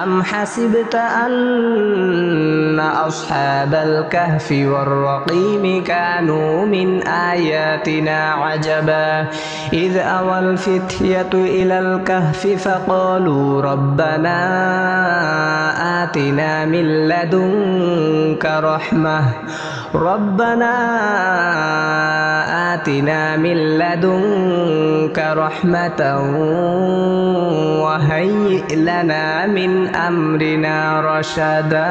أم حسبت أن أصحاب الكهف والرقيم كانوا من آياتنا عجبا إذ أوى الفتية إلى الكهف فقالوا ربنا آتنا من لدنك رحمة وهيئ لنا من أمرنا رشدا.